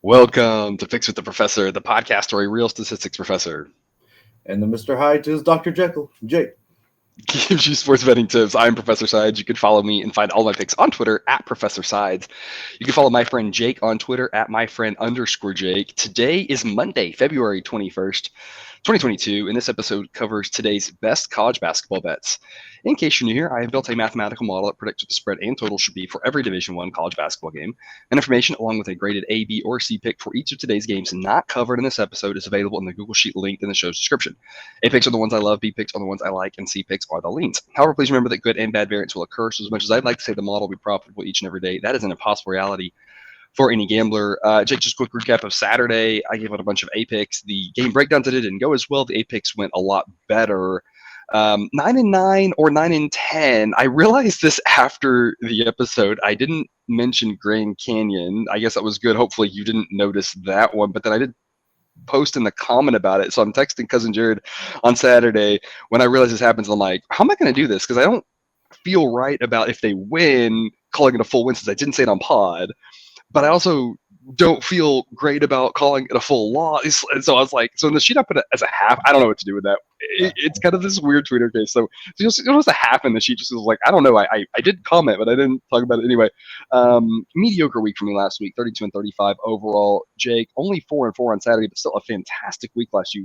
Welcome to Picks with the Professor, the podcast or a real statistics professor And the Mr. Hyde is Dr. Jekyll, Jake. gives you sports betting tips. I'm Professor Sides. You can follow me and find all my picks on Twitter at Professor Sides. You can follow my friend Jake on Twitter at myfriend_Jake. Today is Monday, February 21st. 2022, and this episode covers today's best college basketball bets. In case you're new here, I have built a mathematical model that predicts what the spread and total should be for every Division I college basketball game. And information along with a graded A, B, or C pick for each of today's games not covered in this episode is available in the Google Sheet linked in the show's description. A picks are the ones I love, B picks are the ones I like, and C picks are the leans. However, please remember that good and bad variance will occur, so as much as I'd like to say the model will be profitable each and every day, that is an impossible reality for any gambler. Jake, just a quick recap of Saturday. I gave out a bunch of A-picks. The game breakdown today didn't go as well. The A-picks went a lot better. 9-9 or 9-10. I realized this after the episode. I didn't mention Grand Canyon. I guess that was good. Hopefully you didn't notice that one, but then I did post in the comment about it. So I'm texting cousin Jared on Saturday when I realized this happens. I'm like, how am I going to do this? Because I don't feel right about if they win calling it a full win since I didn't say it on pod, but I also don't feel great about calling it a full loss. And so I was like, so in the sheet I put it as a half. I don't know what to do with that. It's kind of this weird Twitter case. So it was a half in the sheet. Just was like, I don't know. I did comment, but I didn't talk about it anyway. Mediocre week for me last week, 32-35 overall. Jake, only 4-4 on Saturday, but still a fantastic week last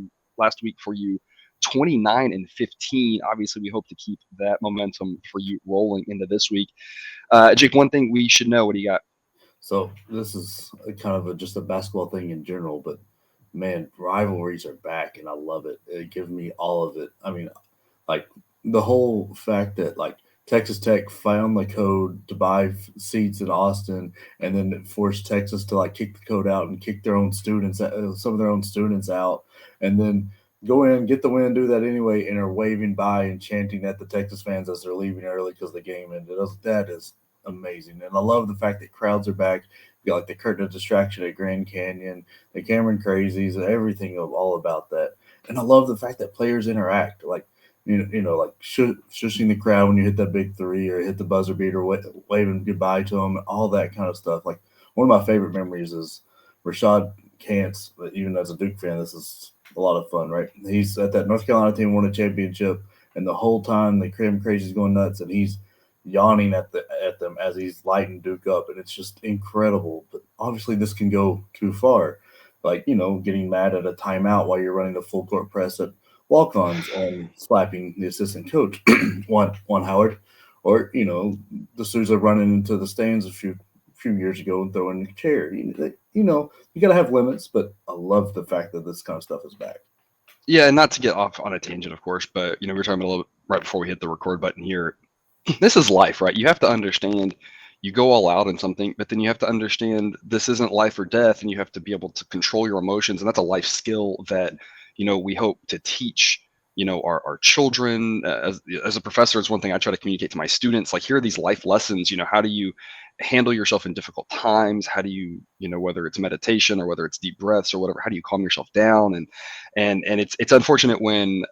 week for you. 29-15. Obviously, we hope to keep that momentum for you rolling into this week. Jake, one thing we should know. What do you got? So this is kind of just a basketball thing in general, but man, rivalries are back, and I love it. It gives me all of it. I mean, like the whole fact that like Texas Tech found the code to buy seats in Austin, and then it forced Texas to like kick the code out and kick their own students, some of their own students out, and then go in, get the win, do that anyway, and are waving by and chanting at the Texas fans as they're leaving early because the game ended. That is amazing, and I love the fact that crowds are back. You got like the curtain of distraction at Grand Canyon, the Cameron Crazies, and everything all about that. And I love the fact that players interact, like like shushing the crowd when you hit that big three or hit the buzzer beater, waving goodbye to them, all that kind of stuff. Like one of my favorite memories is Rashad Kantz. But even as a Duke fan, this is a lot of fun, right? He's at that North Carolina team, won a championship, and the whole time the Cameron Crazies going nuts, and he's yawning at them as he's lighting Duke up, and it's just incredible. But obviously, this can go too far, like getting mad at a timeout while you're running a full court press at walk-ons and slapping the assistant coach, one Howard, or the Sousa running into the stands a few years ago and throwing a chair. You got to have limits, but I love the fact that this kind of stuff is back. Yeah, and not to get off on a tangent, of course, but we were talking about a little bit right before we hit the record button here. This is life, right? You have to understand you go all out in something, but then you have to understand this isn't life or death, and you have to be able to control your emotions, and that's a life skill that we hope to teach our children. As a professor, it's one thing I try to communicate to my students, like here are these life lessons. How do you handle yourself in difficult times? How do you whether it's meditation or whether it's deep breaths or whatever, how do you calm yourself down? And it's unfortunate when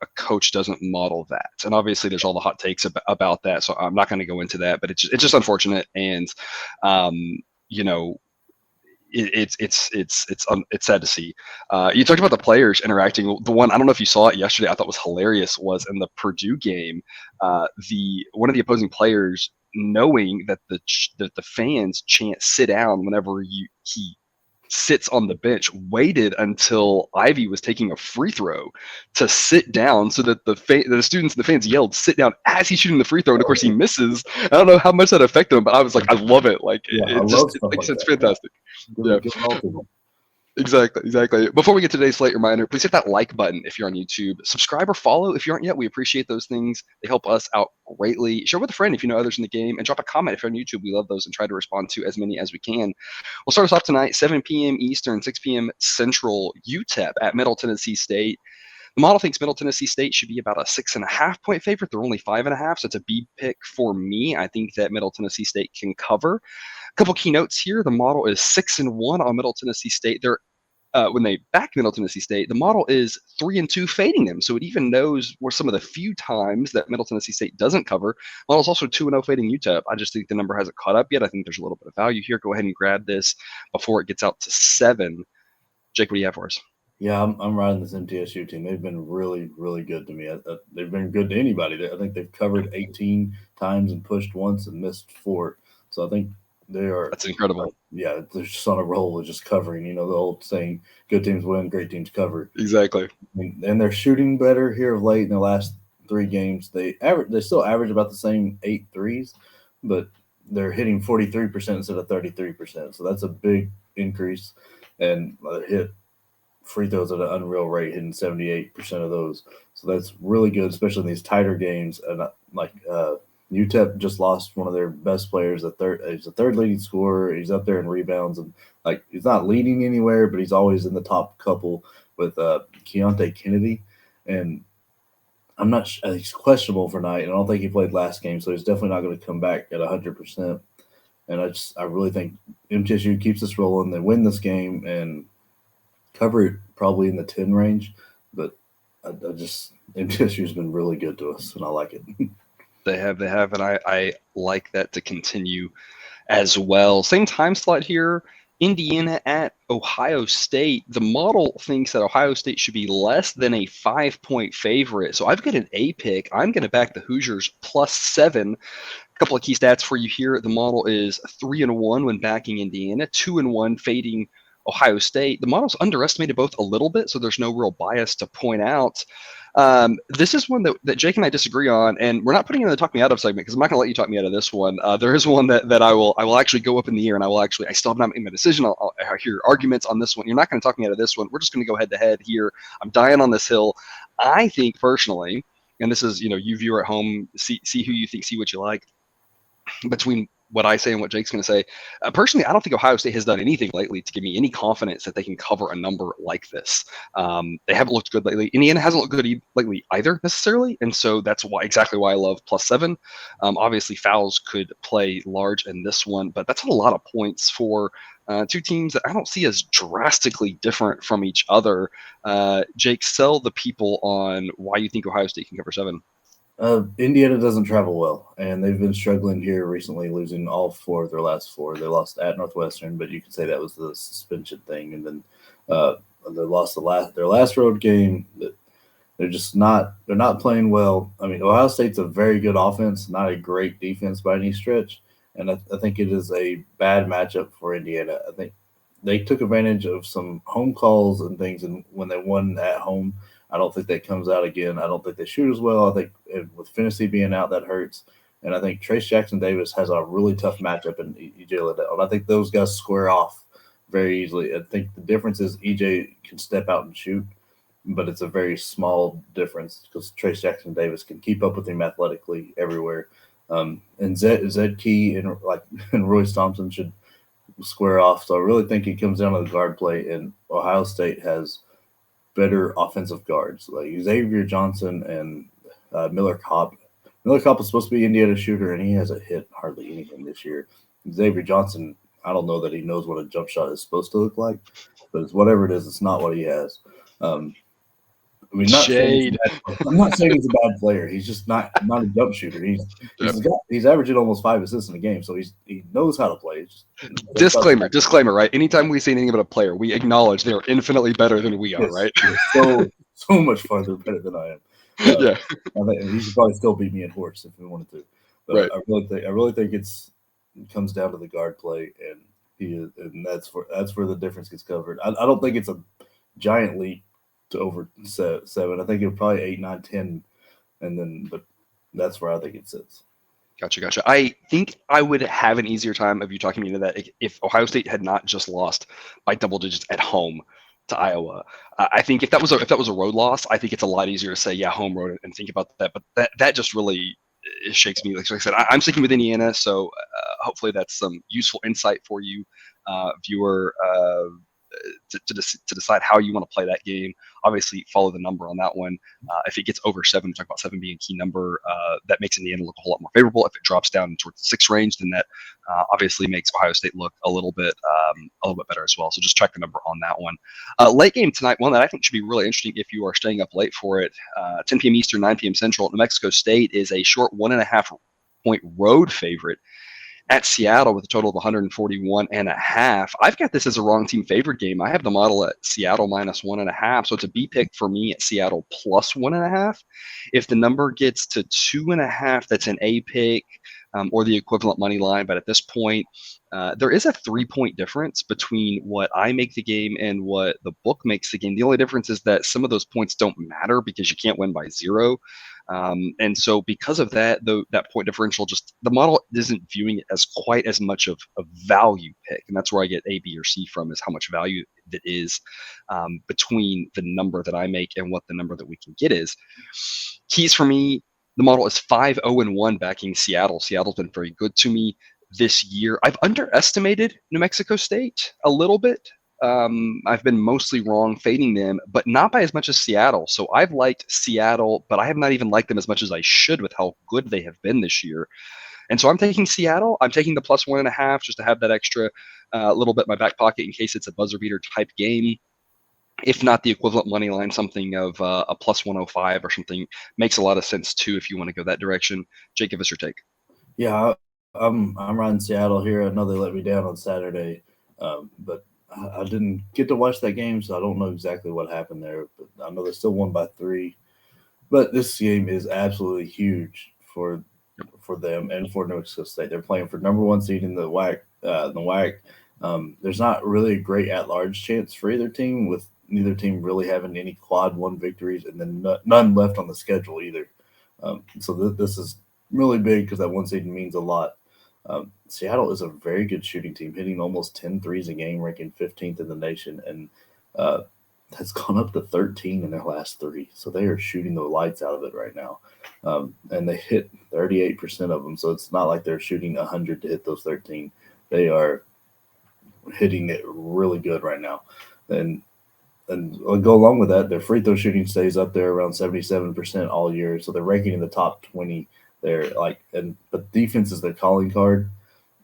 a coach doesn't model that. And obviously there's all the hot takes about that, so I'm not going to go into that, but it's just unfortunate. And you know it's sad to see. You talked about the players interacting. The one, I don't know if you saw it yesterday, I thought was hilarious, was in the Purdue game. The one of the opposing players, knowing that the fans chant "sit down" whenever he sits on the bench, waited until Ivy was taking a free throw to sit down, so that the students, the fans yelled "sit down" as he's shooting the free throw, and of course he misses. I don't know how much that affected him, but I was like, I love it. Like Yeah, I it love just, stuff like I like said, it's that. Yeah, fantastic. Yeah. give it all to them. Exactly. Before we get to today's slate reminder, please hit that like button if you're on YouTube. Subscribe or follow if you aren't yet. We appreciate those things. They help us out greatly. Share with a friend if you know others in the game, and drop a comment if you're on YouTube. We love those and try to respond to as many as we can. We'll start us off tonight, 7 p.m. Eastern, 6 p.m. Central, UTEP at Middle Tennessee State. The model thinks Middle Tennessee State should be about a 6.5 point favorite. They're only 5.5, so it's a B pick for me. I think that Middle Tennessee State can cover. A couple key notes here. The model is 6-1 on Middle Tennessee State. They're when they back Middle Tennessee State, the model is 3-2 fading them. So it even knows where some of the few times that Middle Tennessee State doesn't cover. The model's also 2-0 fading UTEP. I just think the number hasn't caught up yet. I think there's a little bit of value here. Go ahead and grab this before it gets out to 7. Jake, what do you have for us? Yeah, I'm riding this MTSU team. They've been really, really good to me. They've been good to anybody. I think they've covered 18 times and pushed once and missed 4. So I think they are. That's incredible. Yeah, they're just on a roll of just covering. You know the old saying, "Good teams win, great teams cover." Exactly. And they're shooting better here of late in the last 3 games. They still average about the same 8 threes, but they're hitting 43% instead of 33%. So that's a big increase. And hit free throws at an unreal rate, hitting 78% of those. So that's really good, especially in these tighter games. And UTEP just lost one of their best players. He's the third leading scorer. He's up there in rebounds, and he's not leading anywhere, but he's always in the top couple with Keontae Kennedy. And I'm not. He's questionable for night, and I don't think he played last game, so he's definitely not going to come back at 100%. And I really think MTSU keeps this rolling. They win this game and cover it probably in the 10 range, but MTSU's been really good to us, and I like it. They have, and I like that to continue as well. Same time slot here. Indiana at Ohio State. The model thinks that Ohio State should be less than a 5-point favorite. So I've got an A pick. I'm going to back the Hoosiers +7. A couple of key stats for you here. The model is 3-1 when backing Indiana, 2-1 fading Ohio State. The model's underestimated both a little bit, so there's no real bias to point out. This is one that Jake and I disagree on, and we're not putting it in the talk me out of segment because I'm not going to let you talk me out of this one. There is one that I will actually go up in the air, and I still have not made my decision. I'll hear arguments on this one. You're not going to talk me out of this one. We're just going to go head to head here. I'm dying on this hill. I think personally, and this is, you viewer at home, see who you think, see what you like. Between what I say and what Jake's going to say. Personally, I don't think Ohio State has done anything lately to give me any confidence that they can cover a number like this. They haven't looked good lately. Indiana hasn't looked good lately either necessarily, and so that's exactly why I love +7. Obviously, fouls could play large in this one, but that's a lot of points for two teams that I don't see as drastically different from each other. Jake, sell the people on why you think Ohio State can cover 7. Indiana doesn't travel well, and they've been struggling here recently, losing all 4 of their last 4. They lost at Northwestern, but you could say that was the suspension thing, and then they lost their last road game. They're just not playing well. I mean, Ohio State's a very good offense, not a great defense by any stretch, and I think it is a bad matchup for Indiana. I think they took advantage of some home calls and things, and when they won at home. I don't think that comes out again. I don't think they shoot as well. I think with Finney being out, that hurts. And I think Trace Jackson-Davis has a really tough matchup in EJ Liddell. And I think those guys square off very easily. I think the difference is EJ can step out and shoot, but it's a very small difference because Trace Jackson-Davis can keep up with him athletically everywhere. And Zed Key and Royce Thompson should square off. So I really think it comes down to the guard play, and Ohio State has – better offensive guards like Xavier Johnson and Miller Kopp. Miller Kopp is supposed to be Indiana's shooter, and he hasn't hit hardly anything this year. Xavier Johnson, I don't know that he knows what a jump shot is supposed to look like, but it's whatever it is, it's not what he has. I'm not saying he's a bad player. He's just not a jump shooter. He's averaging almost 5 assists in a game, so he knows how to play. Disclaimer, right? Anytime we say anything about a player, we acknowledge they are infinitely better than we are, right? So much farther better than I am. Yeah, I think he should probably still beat me in horse if we wanted to. But right. I really think it comes down to the guard play, and that's where the difference gets covered. I don't think it's a giant leap to over 7. I think it'll probably 8, 9, 10, but that's where I think it sits. Gotcha. I think I would have an easier time of you talking me into that if Ohio State had not just lost by double digits at home to Iowa. I think if that was a road loss, I think it's a lot easier to say home road and think about that. But that just really shakes me. Like I said, I'm sticking with Indiana, so hopefully that's some useful insight for you, viewer. to decide how you want to play that game. Obviously, follow the number on that one. If it gets over 7, we talk about 7 being a key number. That makes Indiana look a whole lot more favorable. If it drops down towards the 6 range, then that obviously makes Ohio State look a little bit better as well. So just check the number on that one. Late game tonight, one that I think should be really interesting if you are staying up late for it. 10 p.m. Eastern, 9 p.m. Central. New Mexico State is a short 1.5-point road favorite at Seattle with a total of 141.5. I've got this as a wrong team favored game. I have the model at Seattle -1.5, so it's a B pick for me at Seattle +1.5. If the number gets to 2.5, that's an A pick or the equivalent money line. But at this point, there is a 3-point difference between what I make the game and what the book makes the game. The only difference is that some of those points don't matter because you can't win by 0. And so because of that, that point differential, just the model isn't viewing it as quite as much of a value pick. And that's where I get A, B, or C from, is how much value that is between the number that I make and what the number that we can get is. Keys for me, the model is 5-0-1 backing Seattle. Seattle's been very good to me this year. I've underestimated New Mexico State a little bit. I've been mostly wrong fading them, but not by as much as Seattle. So I've liked Seattle, but I have not even liked them as much as I should with how good they have been this year. And so I'm taking Seattle. I'm taking the +1.5 just to have that extra little bit in my back pocket in case it's a buzzer beater type game. If not the equivalent money line, something of a +105 or something makes a lot of sense too if you want to go that direction. Jake, give us your take. Yeah, I'm riding Seattle here. I know they let me down on Saturday, but I didn't get to watch that game, so I don't know exactly what happened there. But I know they still won by 3. But this game is absolutely huge for them and for New Mexico State. They're playing for number 1 seed in the WAC. There's not really a great at-large chance for either team, with neither team really having any quad 1 victories and then none left on the schedule either. So this is really big because that 1 seed means a lot. Seattle is a very good shooting team, hitting almost 10 threes a game, ranking 15th in the nation, and has gone up to 13 in their last 3. So they are shooting the lights out of it right now. And they hit 38% of them. So it's not like they're shooting 100 to hit those 13. They are hitting it really good right now. And I'll go along with that, their free throw shooting stays up there around 77% all year. So they're ranking in the top 20 there. But defense is their calling card.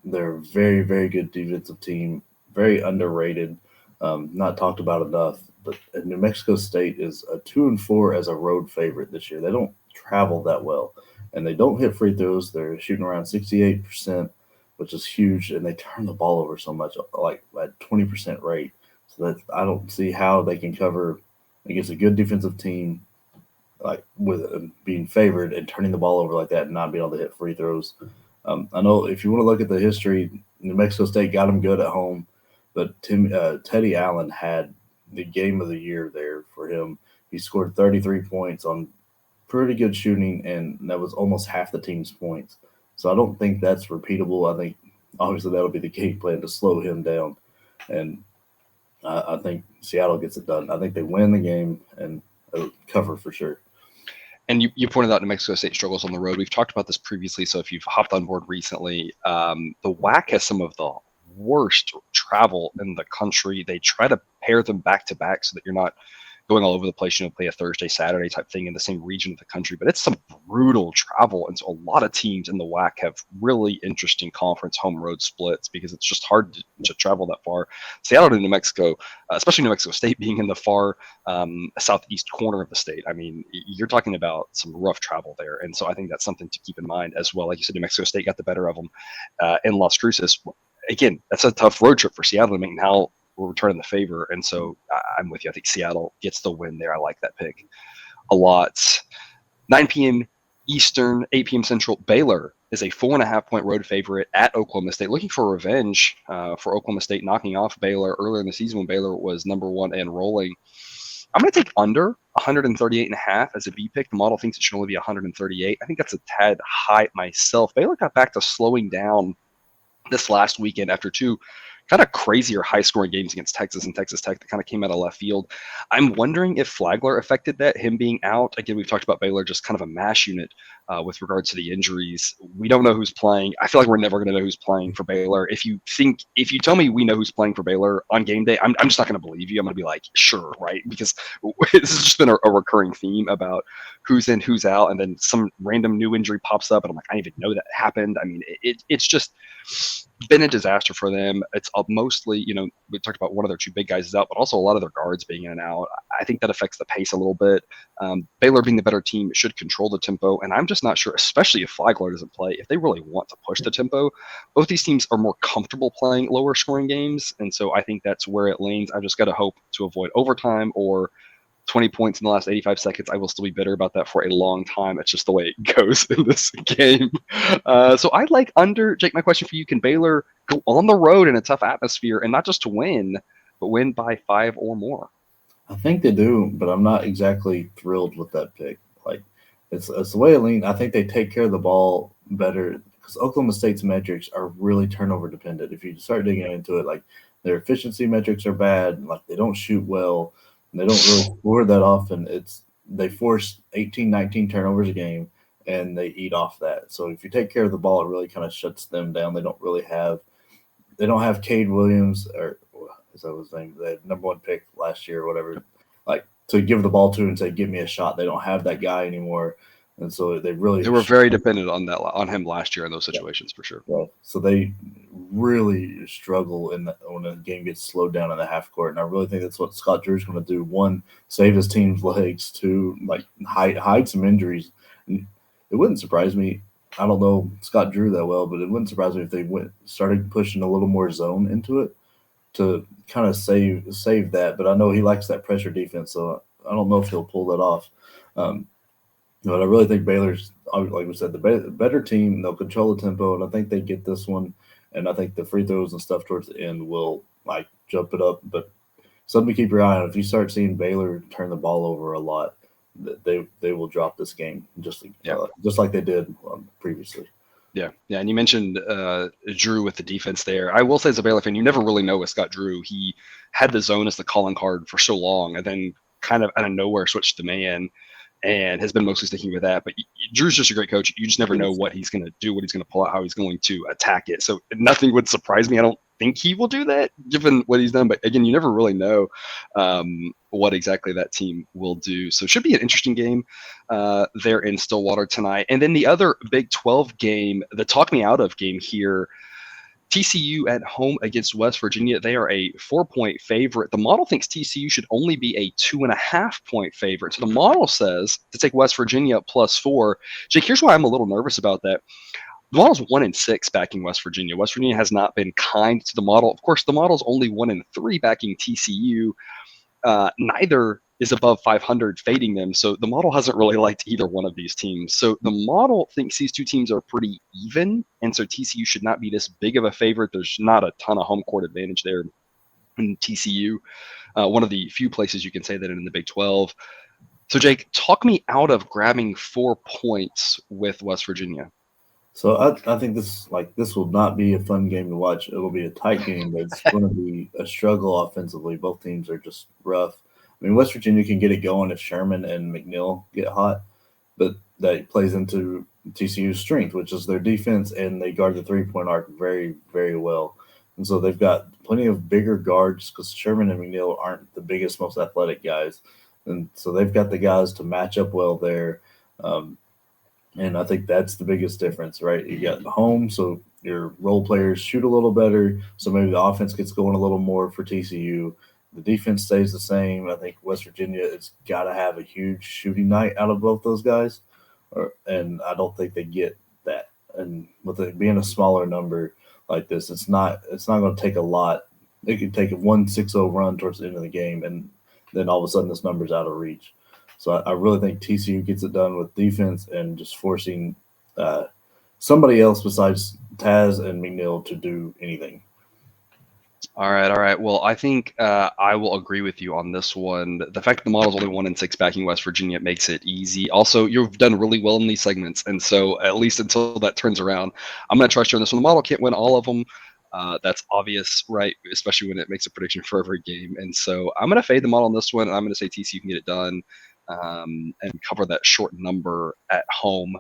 They're a very, very good defensive team, very underrated, not talked about enough. But New Mexico State is a 2-4 as a road favorite this year. They don't travel that well, and they don't hit free throws. They're shooting around 68%, which is huge, and they turn the ball over so much, like at 20% rate. So I don't see how they can cover against a good defensive team, like with being favored and turning the ball over like that and not being able to hit free throws. I know if you want to look at the history, New Mexico State got them good at home, but Teddy Allen had the game of the year there for him. He scored 33 points on pretty good shooting, and that was almost half the team's points. So I don't think that's repeatable. I think obviously that'll be the game plan to slow him down, and I think Seattle gets it done. I think they win the game and cover for sure. And you pointed out New Mexico State struggles on the road. We've talked about this previously, so if you've hopped on board recently, the WAC has some of the worst travel in the country. They try to pair them back to back so that you're not going all over the place, play a Thursday, Saturday type thing in the same region of the country. But it's some brutal travel. And so a lot of teams in the WAC have really interesting conference home road splits because it's just hard to travel that far. Seattle to New Mexico, especially New Mexico State being in the far southeast corner of the state. I mean, you're talking about some rough travel there. And so I think that's something to keep in mind as well. Like you said, New Mexico State got the better of them in Las Cruces. Again, that's a tough road trip for Seattle to make. Now we're returning the favor. And so I'm with you. I think Seattle gets the win there. I like that pick a lot. 9 p.m. Eastern, 8 p.m. Central. Baylor is a 4.5-point road favorite at Oklahoma State, looking for revenge for Oklahoma State knocking off Baylor earlier in the season when Baylor was number 1 and rolling. I'm going to take under 138.5 as a B pick. The model thinks it should only be 138. I think that's a tad high myself. Baylor got back to slowing down this last weekend after 2 kind of crazier high-scoring games against Texas and Texas Tech that kind of came out of left field. I'm wondering if Flagler affected that, him being out. Again, we've talked about Baylor, just kind of a mash unit. with regard to the injuries. We don't know who's playing. I feel like we're never going to know who's playing for Baylor. If you tell me we know who's playing for Baylor on game day, I'm just not going to believe you. I'm going to be like, sure, right? Because this has just been a recurring theme about who's in, who's out, and then some random new injury pops up, and I'm like, I didn't even know that happened. I mean, it's just been a disaster for them. It's mostly, we talked about one of their two big guys is out, but also a lot of their guards being in and out. I think that affects the pace a little bit. Baylor being the better team should control the tempo, and I'm just not sure, especially if Flagler doesn't play, if they really want to push the tempo. Both these teams are more comfortable playing lower scoring games, and so I think that's where it leans. I've just got to hope to avoid overtime or 20 points in the last 85 seconds. I will still be bitter about that for a long time. It's just the way it goes in this game. So I like under. Jake, my question for you, can Baylor go on the road in a tough atmosphere and not just to win, but win by 5 or more? I think they do, but I'm not exactly thrilled with that pick. Like, it's the way it leans. I think they take care of the ball better because Oklahoma State's metrics are really turnover dependent. If you start digging into it, like their efficiency metrics are bad. Like they don't shoot well. And they don't really score that often. They force 18, 19 turnovers a game, and they eat off that. So if you take care of the ball, it really kind of shuts them down. They don't have Cade Williams, or is that his name? The number one pick last year or whatever, like to give the ball to and say, "Give me a shot." They don't have that guy anymore, and so they They were very dependent on him last year in those situations for sure. Yeah. So they really struggle when the game gets slowed down in the half court, and I really think that's what Scott Drew's going to do. One, save his team's legs. Two, like hide some injuries. And it wouldn't surprise me. I don't know Scott Drew that well, but it wouldn't surprise me if they started pushing a little more zone into it to kind of save that. But I know he likes that pressure defense, so I don't know if he'll pull that off. But I really think Baylor's, like we said, the better team. They'll control the tempo, and I think they get this one. And I think the free throws and stuff towards the end will like jump it up. But something to keep your eye on. If you start seeing Baylor turn the ball over a lot, they will drop this game just like they did previously. Yeah. And you mentioned Drew with the defense there. I will say as a Baylor fan, you never really know with Scott Drew. He had the zone as the calling card for so long, and then kind of out of nowhere switched to man, and has been mostly sticking with that. But Drew's just a great coach. You just never know what he's going to do, what he's going to pull out, how he's going to attack it. So nothing would surprise me. I don't think he will do that given what he's done. But again, you never really know what exactly that team will do. So it should be an interesting game there in Stillwater tonight. And then the other Big 12 game, the talk me out of game here, TCU at home against West Virginia. They are a 4-point favorite. The model thinks TCU should only be a 2.5-point favorite. So the model says to take West Virginia +4. Jake, here's why I'm a little nervous about that. The model's 1-6 backing West Virginia. West Virginia has not been kind to the model. Of course, the model's only 1-3 backing TCU. Neither is above 500 fading them. So the model hasn't really liked either one of these teams. So the model thinks these two teams are pretty even. And so TCU should not be this big of a favorite. There's not a ton of home court advantage there in TCU. One of the few places you can say that in the Big 12. So Jake, talk me out of grabbing 4 points with West Virginia. So I think this will not be a fun game to watch. It will be a tight game, but it's going to be a struggle offensively. Both teams are just rough. I mean, West Virginia can get it going if Sherman and McNeil get hot, but that plays into TCU's strength, which is their defense, and they guard the three-point arc very, very well. And so they've got plenty of bigger guards because Sherman and McNeil aren't the biggest, most athletic guys. And so they've got the guys to match up well there. And I think that's the biggest difference, right? You got home, so your role players shoot a little better, so maybe the offense gets going a little more for TCU. The defense stays the same. I think West Virginia has got to have a huge shooting night out of both those guys, and I don't think they get that. And with it being a smaller number like this, it's not going to take a lot. It could take a 1-6-0 run towards the end of the game, and then all of a sudden this number's out of reach. So I really think TCU gets it done with defense and just forcing somebody else besides Taz and McNeil to do anything. All right. Well, I think I will agree with you on this one. The fact that the model's only 1-6 backing West Virginia makes it easy. Also, you've done really well in these segments, and so at least until that turns around, I'm going to trust you on this one. The model can't win all of them. That's obvious, right? Especially when it makes a prediction for every game. And so I'm going to fade the model on this one, and I'm going to say TCU can get it done and cover that short number at home.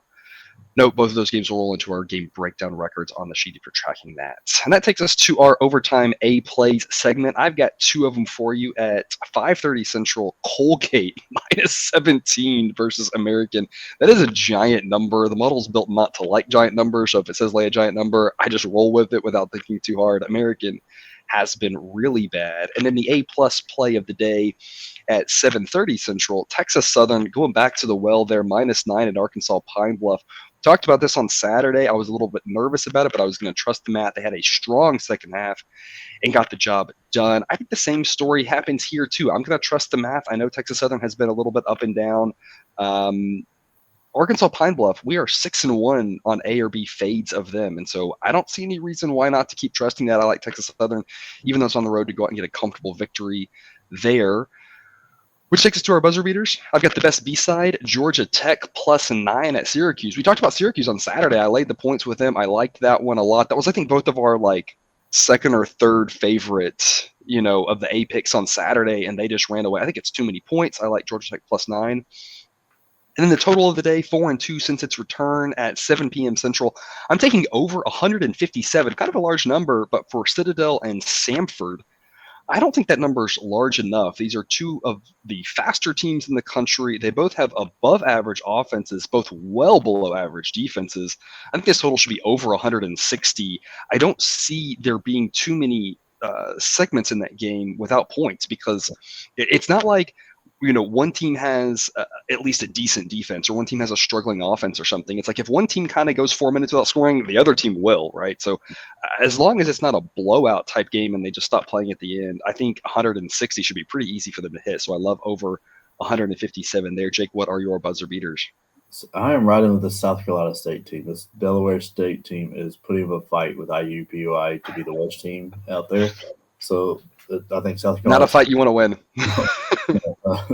Note both of those games will roll into our game breakdown records on the sheet if you're tracking that. And that takes us to our overtime A plays segment. I've got two of them for you at 5:30 Central. Colgate -17 versus American. That is a giant number. The model's built not to like giant numbers, so if it says lay a giant number, I just roll with it without thinking too hard. American has been really bad. And then the A plus play of the day at 7:30 Central, Texas Southern going back to the well there, -9 at Arkansas Pine Bluff. Talked about this on Saturday. I was a little bit nervous about it, but I was going to trust the Matt. They had a strong second half and got the job done. I think the same story happens here too. I'm going to trust the math. I know Texas Southern has been a little bit up and down. Arkansas Pine Bluff, we are 6-1 on A or B fades of them, and so I don't see any reason why not to keep trusting that. I like Texas Southern, even though it's on the road, to go out and get a comfortable victory there. Which takes us to our buzzer beaters. I've got the best B-side, Georgia Tech +9 at Syracuse. We talked about Syracuse on Saturday. I laid the points with them. I liked that one a lot. That was, I think, both of our second or third favorite, of the A picks on Saturday, and they just ran away. I think it's too many points. I like Georgia Tech +9. And then the total of the day, 4-2 since its return at 7 p.m. Central. I'm taking over 157, kind of a large number, but for Citadel and Samford, I don't think that number is large enough. These are two of the faster teams in the country. They both have above average offenses, both well below average defenses. I think this total should be over 160. I don't see there being too many segments in that game without points, because it's not like one team has at least a decent defense or one team has a struggling offense or something. It's like if one team kind of goes 4 minutes without scoring, the other team will, right? So as long as it's not a blowout type game and they just stop playing at the end, I think 160 should be pretty easy for them to hit. So I love over 157 there. Jake, what are your buzzer beaters? So I am riding with the South Carolina State team. This Delaware State team is putting up a fight with IUPUI to be the worst team out there. So I think South Carolina. Not a fight you want to win.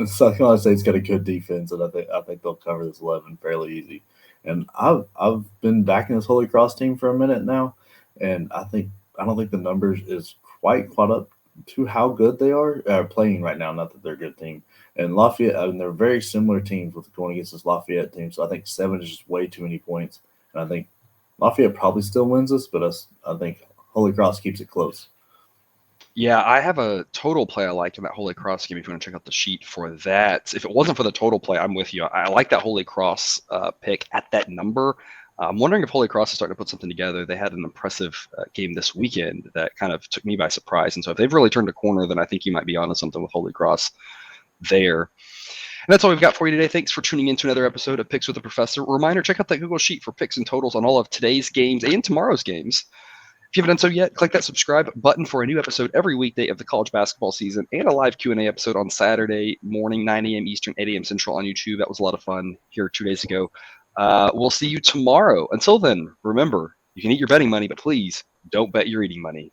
South Carolina State's got a good defense, and I think they'll cover this 11 fairly easy. And I've been backing this Holy Cross team for a minute now, and I don't think the numbers is quite caught up to how good they are playing right now. Not that they're a good team. And Lafayette, they're very similar teams with going against this Lafayette team. So I think 7 is just way too many points, and I think Lafayette probably still wins this, but I think Holy Cross keeps it close. Yeah, I have a total play I like in that Holy Cross game if you want to check out the sheet for that. If it wasn't for the total play, I'm with you. I like that Holy Cross pick at that number. I'm wondering if Holy Cross is starting to put something together. They had an impressive game this weekend that kind of took me by surprise. And so if they've really turned a corner, then I think you might be onto something with Holy Cross there. And that's all we've got for you today. Thanks for tuning in to another episode of Picks with the Professor. Reminder, check out that Google Sheet for picks and totals on all of today's games and tomorrow's games. If you haven't done so yet, click that subscribe button for a new episode every weekday of the college basketball season and a live Q&A episode on Saturday morning, 9 a.m. Eastern, 8 a.m. Central on YouTube. That was a lot of fun here 2 days ago. We'll see you tomorrow. Until then, remember, you can eat your betting money, but please don't bet your eating money.